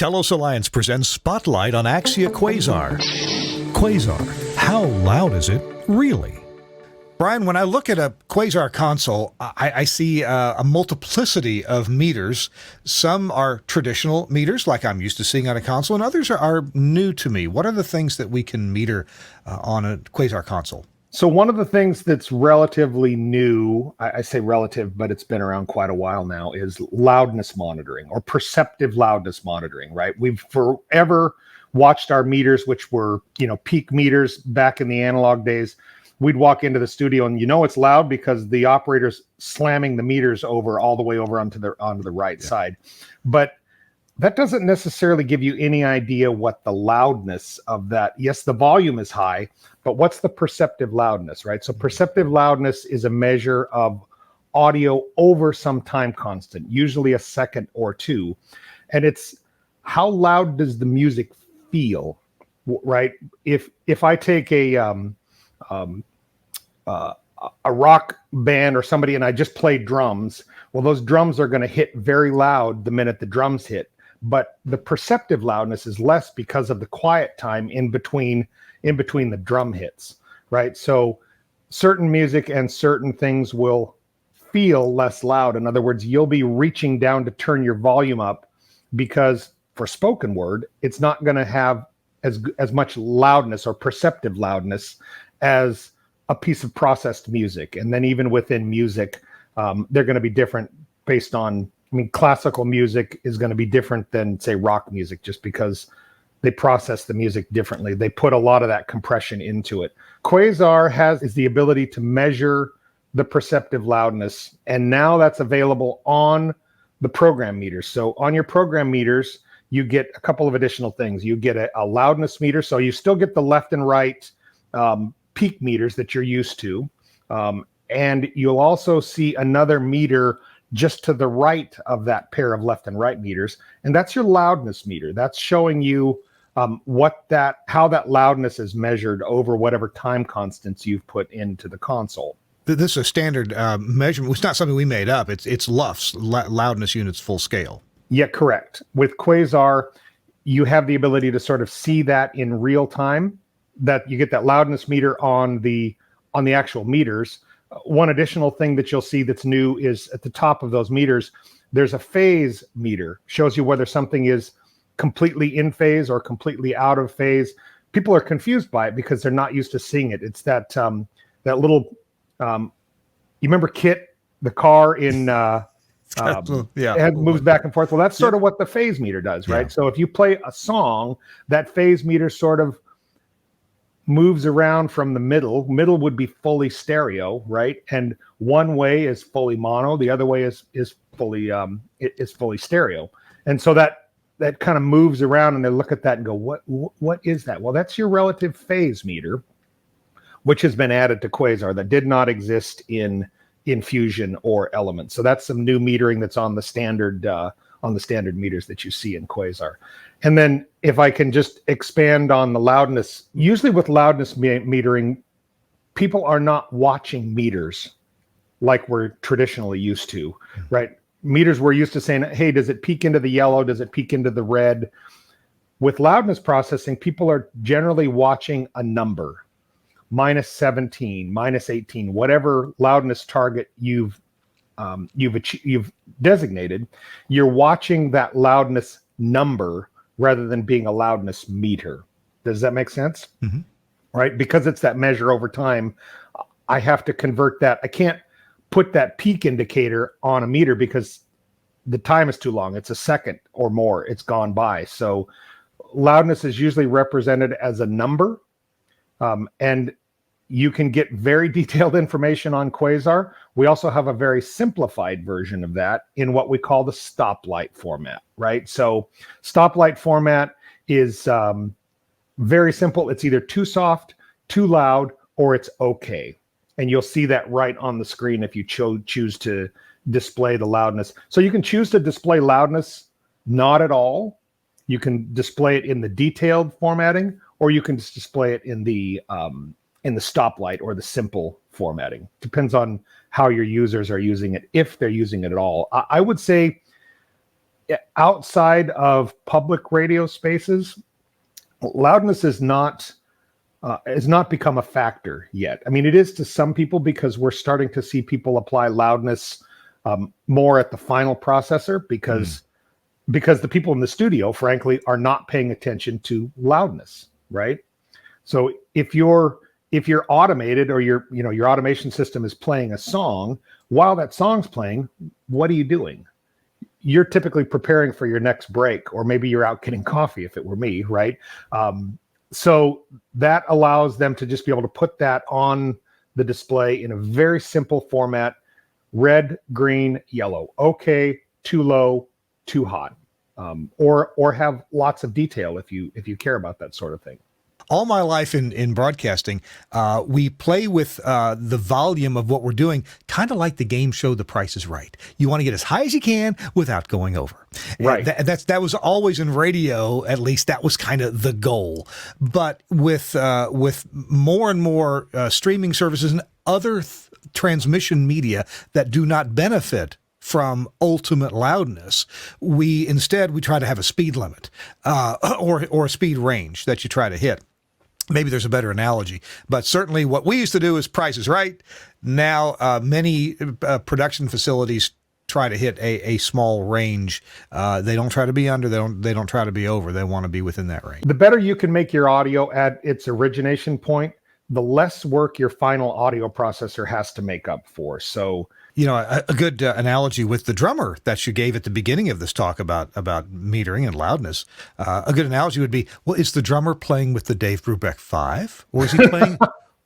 Telos Alliance presents Spotlight on Axia Quasar. Quasar, how loud is it really? Bryan, when I look at a Quasar console, I see a multiplicity of meters. Some are traditional meters, like I'm used to seeing on a console, and others are new to me. What are the things that we can meter on a Quasar console? So one of the things that's relatively new, I say relative, but it's been around quite a while now, is loudness monitoring or perceptive loudness monitoring, right? We've forever watched our meters, which were, peak meters back in the analog days. We'd walk into the studio and it's loud because the operator's slamming the meters over all the way over onto the right side. But that doesn't necessarily give you any idea what the loudness of that. Yes, the volume is high, but what's the perceptive loudness, right? So perceptive loudness is a measure of audio over some time constant, usually a second or two. And it's how loud does the music feel, right? If I take a rock band or somebody and I just play drums, well, those drums are going to hit very loud the minute the drums hit. But the perceptive loudness is less because of the quiet time in between the drum hits, right? So certain music and certain things will feel less loud. In other words, you'll be reaching down to turn your volume up because for spoken word, it's not going to have as much loudness or perceptive loudness as a piece of processed music. And then even within music, they're going to be different based on, classical music is going to be different than, say, rock music, just because they process the music differently. They put a lot of that compression into it. Quasar is the ability to measure the perceptive loudness, and now that's available on the program meters. So on your program meters, you get a couple of additional things. You get a loudness meter, so you still get the left and right peak meters that you're used to, and you'll also see another meter just to the right of that pair of left and right meters, and that's your loudness meter. That's showing you how that loudness is measured over whatever time constants you've put into the console. This is a standard measurement. It's not something we made up. It's LUFS, loudness units full scale. Yeah, correct. With Quasar, you have the ability to sort of see that in real time, that you get that loudness meter on the actual meters. One additional thing that you'll see that's new is at the top of those meters, there's a phase meter. Shows you whether something is completely in phase or completely out of phase. People are confused by it because they're not used to seeing it. It's that little, you remember Kit, the car in, it moves back and forth. Well, that's sort of what the phase meter does, right? Yeah. So if you play a song, that phase meter sort of moves around from the middle. Middle would be fully stereo, right? And one way is fully mono, the other way is fully stereo. And so that kind of moves around, and they look at that and go, what is that? Well, that's your relative phase meter, which has been added to Quasar that did not exist in Fusion or Element. So that's some new metering that's on the standard meters that you see in Quasar. And then if I can just expand on the loudness, usually with loudness metering, people are not watching meters like we're traditionally used to, right? Meters, we're used to saying, hey, does it peak into the yellow? Does it peak into the red? With loudness processing, people are generally watching a number, -17, -18, whatever loudness target you've designated. You're watching that loudness number rather than being a loudness meter. Does that make sense? Mm-hmm. Right? Because it's that measure over time, I have to convert that. I can't put that peak indicator on a meter because the time is too long. It's a second or more. It's gone by. So loudness is usually represented as a number. And you can get very detailed information on Quasar. We also have a very simplified version of that in what we call the stoplight format, right? So stoplight format is very simple. It's either too soft, too loud, or it's okay. And you'll see that right on the screen if you choose to display the loudness. So you can choose to display loudness not at all. You can display it in the detailed formatting, or you can just display it in the stoplight or the simple formatting. Depends on how your users are using it, if they're using it at all. I would say outside of public radio spaces, loudness is not has not become a factor yet. I mean, it is to some people because we're starting to see people apply loudness more at the final processor because the people in the studio, frankly, are not paying attention to loudness, right? So if you're automated or your automation system is playing a song, while that song's playing, what are you doing? You're typically preparing for your next break, or maybe you're out getting coffee if it were me, right? So that allows them to just be able to put that on the display in a very simple format: red, green, yellow. Okay, too low, too hot, or have lots of detail if you care about that sort of thing. All my life in broadcasting, we play with the volume of what we're doing, kind of like the game show The Price is Right. You want to get as high as you can without going over. Right. That was always in radio, at least that was kind of the goal. But with more and more streaming services and other transmission media that do not benefit from ultimate loudness, we try to have a speed limit or a speed range that you try to hit. Maybe there's a better analogy, but certainly what we used to do is Price is Right. Now many production facilities try to hit a small range. They don't try to be under. They don't try to be over. They want to be within that range. The better you can make your audio at its origination point, the less work your final audio processor has to make up for. So, a good analogy with the drummer that you gave at the beginning of this talk about metering and loudness. A good analogy would be, well, is the drummer playing with the Dave Brubeck 5, or is he playing,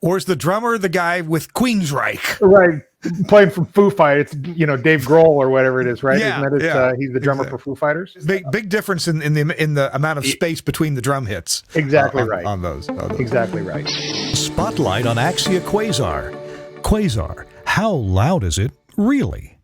or is the drummer the guy with Queensryche? Right, playing from Foo Fighters. It's Dave Grohl or whatever it is, right? Yeah, Isn't that he's the drummer for Foo Fighters. Big difference in the amount of space between the drum hits. Exactly right on those. Exactly right. Spotlight on Axia Quasar. Quasar. How loud is it really?